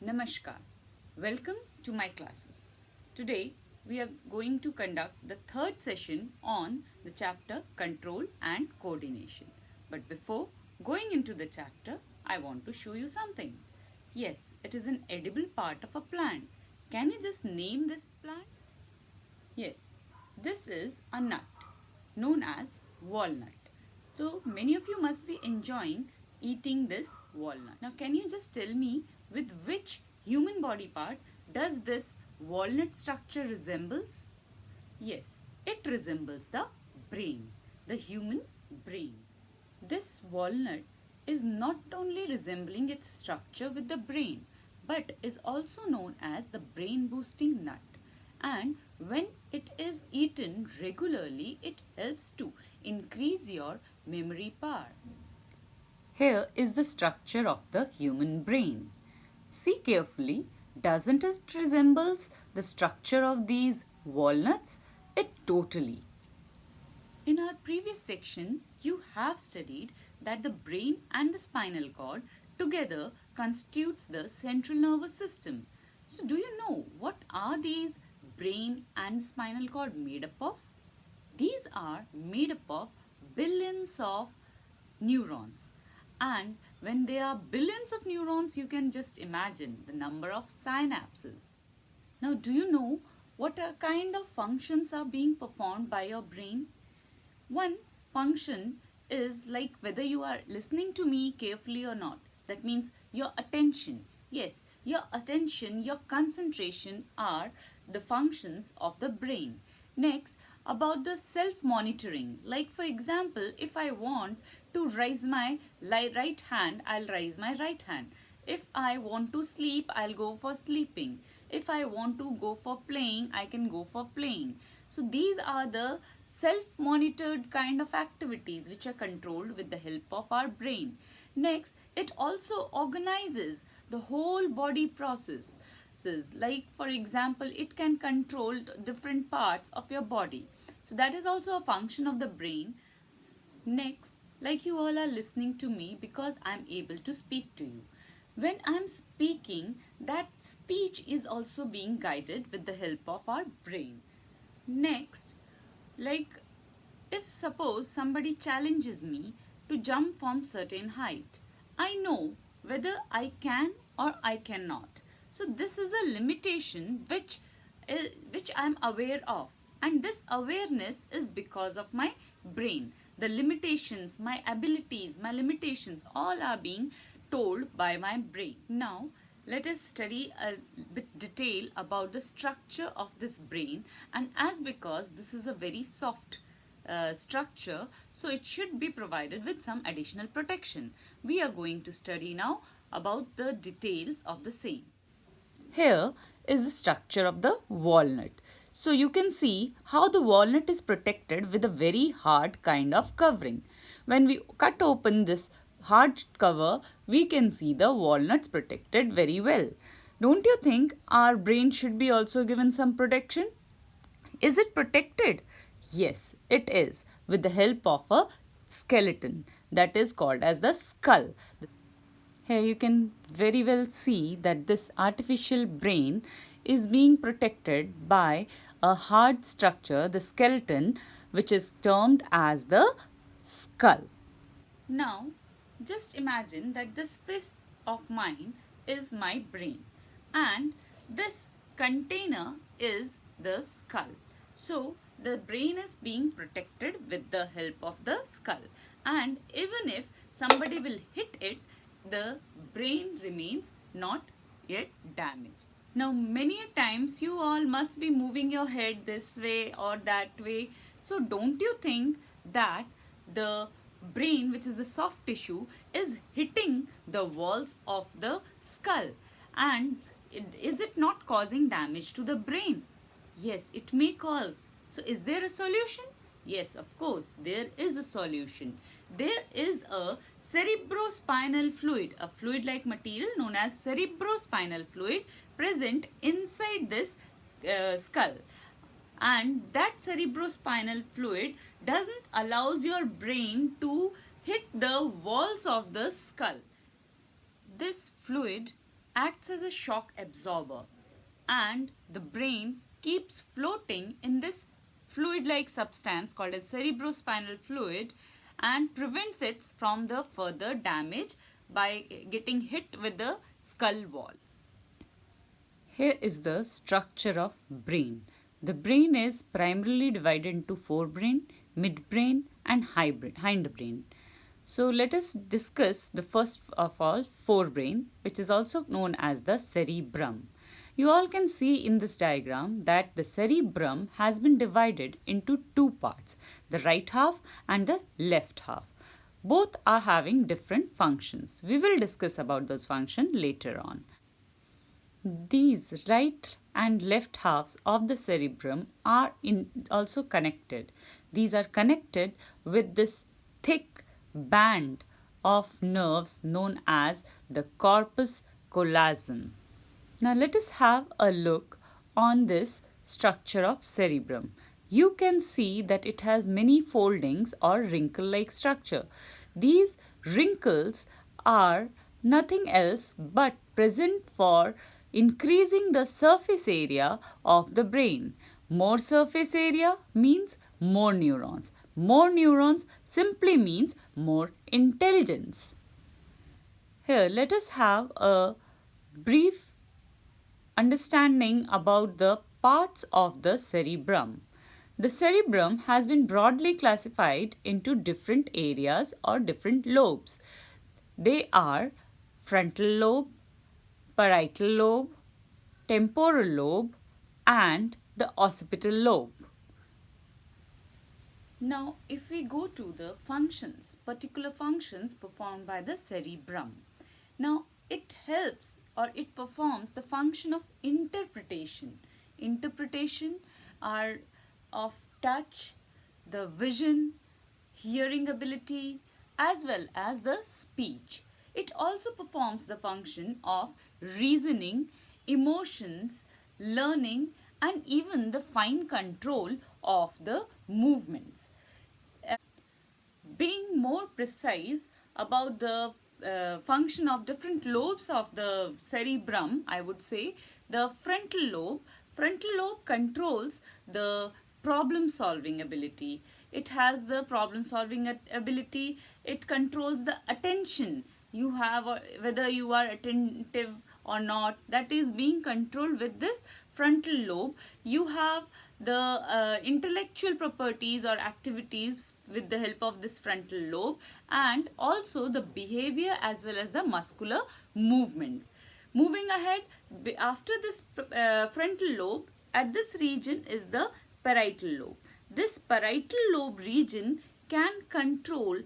Namaskar. Welcome to my classes. Today we are going to conduct the third session on the chapter Control and Coordination. But before going into the chapter, I want to show you something. Yes, it is an edible part of a plant. Can you just name this plant? Yes, this is a nut known as walnut. So many of you must be enjoying eating this walnut. Now can you just tell me with which human body part does this walnut structure resembles? Yes, it resembles the brain, the human brain. This walnut is not only resembling its structure with the brain but is also known as the brain boosting nut, and when it is eaten regularly it helps to increase your memory power. Here is the structure of the human brain. See carefully, doesn't it resembles the structure of these walnuts? It totally. In our previous section, you have studied that the brain and the spinal cord together constitutes the central nervous system. So do you know what are these brain and spinal cord made up of? These are made up of billions of neurons. And when there are billions of neurons, you can just imagine the number of synapses. Now, do you know what kind of functions are being performed by your brain? One function is like whether you are listening to me carefully or not. That means your attention. Yes, your attention, your concentration are the functions of the brain. Next, about the self-monitoring. Like for example, if I want to raise my right hand, I'll raise my right hand. If I want to sleep, I'll go for sleeping. If I want to go for playing, I can go for playing. So these are the self-monitored kind of activities which are controlled with the help of our brain. Next, it also organizes the whole body processes. Like for example, it can control different parts of your body. So that is also a function of the brain. Next, like you all are listening to me because I am able to speak to you. When I am speaking, that speech is also being guided with the help of our brain. Next, like if suppose somebody challenges me to jump from certain height, I know whether I can or I cannot. So this is a limitation which I am aware of, and this awareness is because of my brain. The limitations, my abilities, my limitations all are being told by my brain. Now let us study a bit detail about the structure of this brain, and as because this is a very soft structure, so it should be provided with some additional protection. We are going to study now about the details of the same. Here is the structure of the walnut. So you can see how the walnut is protected with a very hard kind of covering. When we cut open this hard cover, we can see the walnuts protected very well. Don't you think our brain should be also given some protection? Is it protected? Yes, it is, with the help of a skeleton that is called as the skull. Here you can very well see that this artificial brain is being protected by a hard structure, the skeleton, which is termed as the skull. Now, just imagine that this fist of mine is my brain, and this container is the skull. So, the brain is being protected with the help of the skull, and even if somebody will hit it, the brain remains not yet damaged. Now, many a times you all must be moving your head this way or that way. So, don't you think that the brain, which is the soft tissue, is hitting the walls of the skull? And is it not causing damage to the brain? Yes, it may cause. So, is there a solution? Yes, of course, there is a solution. There is a cerebrospinal fluid, a fluid-like material known as cerebrospinal fluid present inside this skull. And that cerebrospinal fluid doesn't allows your brain to hit the walls of the skull. This fluid acts as a shock absorber, and the brain keeps floating in this fluid-like substance called as cerebrospinal fluid and prevents it from the further damage by getting hit with the skull wall. Here is the structure of brain. The brain is primarily divided into forebrain, midbrain and hindbrain. So let us discuss the first of all forebrain, which is also known as the cerebrum. You all can see in this diagram that the cerebrum has been divided into two parts, the right half and the left half. Both are having different functions. We will discuss about those functions later on. These right and left halves of the cerebrum are also connected. These are connected with this thick band of nerves known as the corpus callosum. Now let us have a look on this structure of cerebrum. You can see that it has many foldings or wrinkle-like structure. These wrinkles are nothing else but present for increasing the surface area of the brain. More surface area means more neurons. More neurons simply means more intelligence. Here, let us have a brief understanding about the parts of the cerebrum. The cerebrum has been broadly classified into different areas or different lobes. They are frontal lobe, parietal lobe, temporal lobe and the occipital lobe. Now, if we go to the functions, particular functions performed by the cerebrum. Now, it helps or it performs the function of interpretation. Interpretation are of touch, the vision, hearing ability, as well as the speech. It also performs the function of reasoning, emotions, learning, and even the fine control of the movements. Being more precise about the function of different lobes of the cerebrum, I would say the frontal lobe. Frontal lobe controls the problem solving ability. It has the problem solving ability. It controls the attention you have, whether you are attentive or not, that is being controlled with this frontal lobe. You have the intellectual properties or activities with the help of this frontal lobe, and also the behavior as well as the muscular movements. Moving ahead, after this frontal lobe, at this region is the parietal lobe. This parietal lobe region can control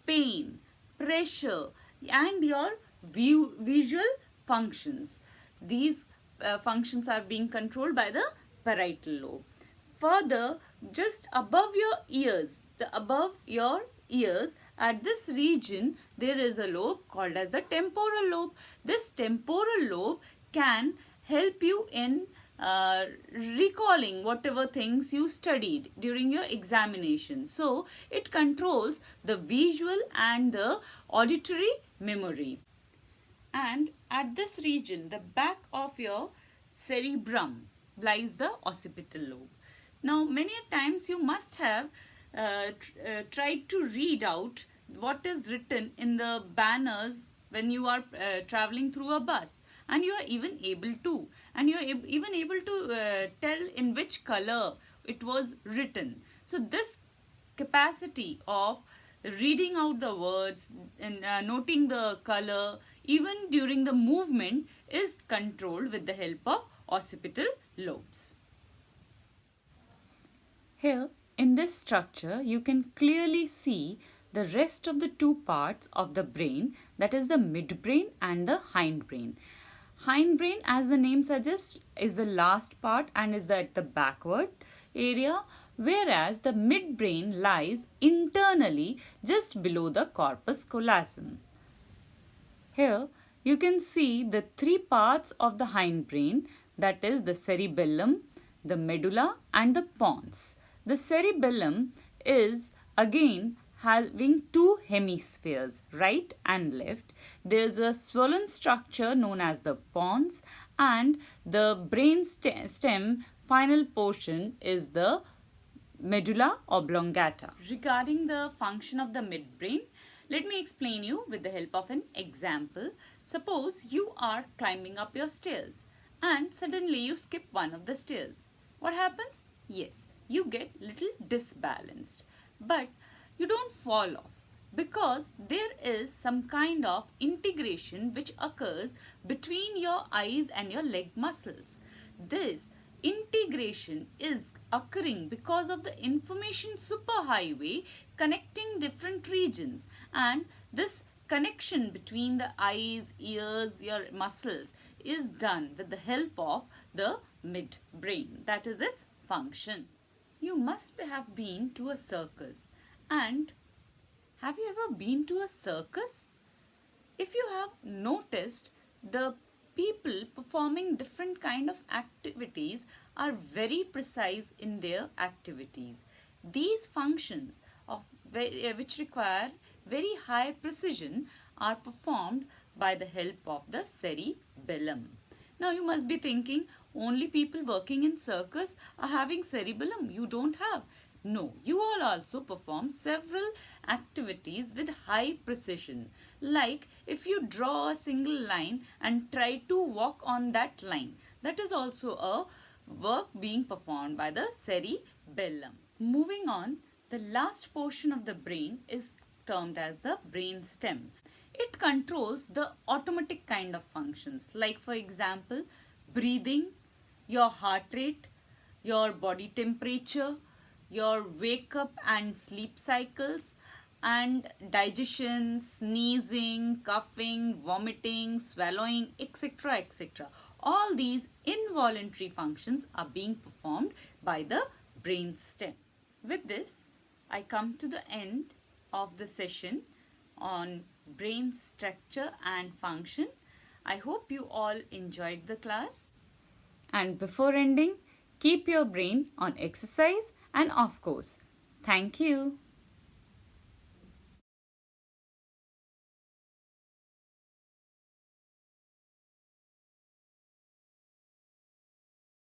pain, pressure and your visual functions. These functions are being controlled by the parietal lobe. Further, just above your ears, at this region, there is a lobe called as the temporal lobe. This temporal lobe can help you in recalling whatever things you studied during your examination. So, it controls the visual and the auditory memory. And at this region, the back of your cerebrum, lies the occipital lobe. Now, many times you must have tried to read out what is written in the banners when you are traveling through a bus, and you are even able to, tell in which color it was written. So this capacity of reading out the words and noting the color even during the movement is controlled with the help of occipital lobes. Here in this structure you can clearly see the rest of the two parts of the brain, that is the midbrain and the hindbrain. Hindbrain, as the name suggests, is the last part and is at the backward area, whereas the midbrain lies internally just below the corpus callosum. Here you can see the three parts of the hindbrain, that is the cerebellum, the medulla and the pons. The cerebellum is again having two hemispheres, right and left. There's a swollen structure known as the pons, and the brain stem final portion is the medulla oblongata. Regarding the function of the midbrain, let me explain you with the help of an example. Suppose you are climbing up your stairs and suddenly you skip one of the stairs. What happens? Yes, you get little disbalanced, but you don't fall off because there is some kind of integration which occurs between your eyes and your leg muscles. This integration is occurring because of the information superhighway connecting different regions, and this connection between the eyes, ears, your muscles is done with the help of the midbrain. That is its function. You must have been to a circus, and have you ever been to a circus? If you have noticed, the people performing different kind of activities are very precise in their activities. These functions which require very high precision are performed by the help of the cerebellum. Now you must be thinking, only people working in circus are having cerebellum. You don't have. No, you all also perform several activities with high precision. Like if you draw a single line and try to walk on that line, that is also a work being performed by the cerebellum. Moving on, the last portion of the brain is termed as the brain stem. It controls the automatic kind of functions, like for example, breathing, your heart rate, your body temperature, your wake up and sleep cycles, and digestion, sneezing, coughing, vomiting, swallowing, etc. etc. All these involuntary functions are being performed by the brain stem. With this, I come to the end of the session on brain structure and function. I hope you all enjoyed the class. And before ending, keep your brain on exercise and off course. Thank you.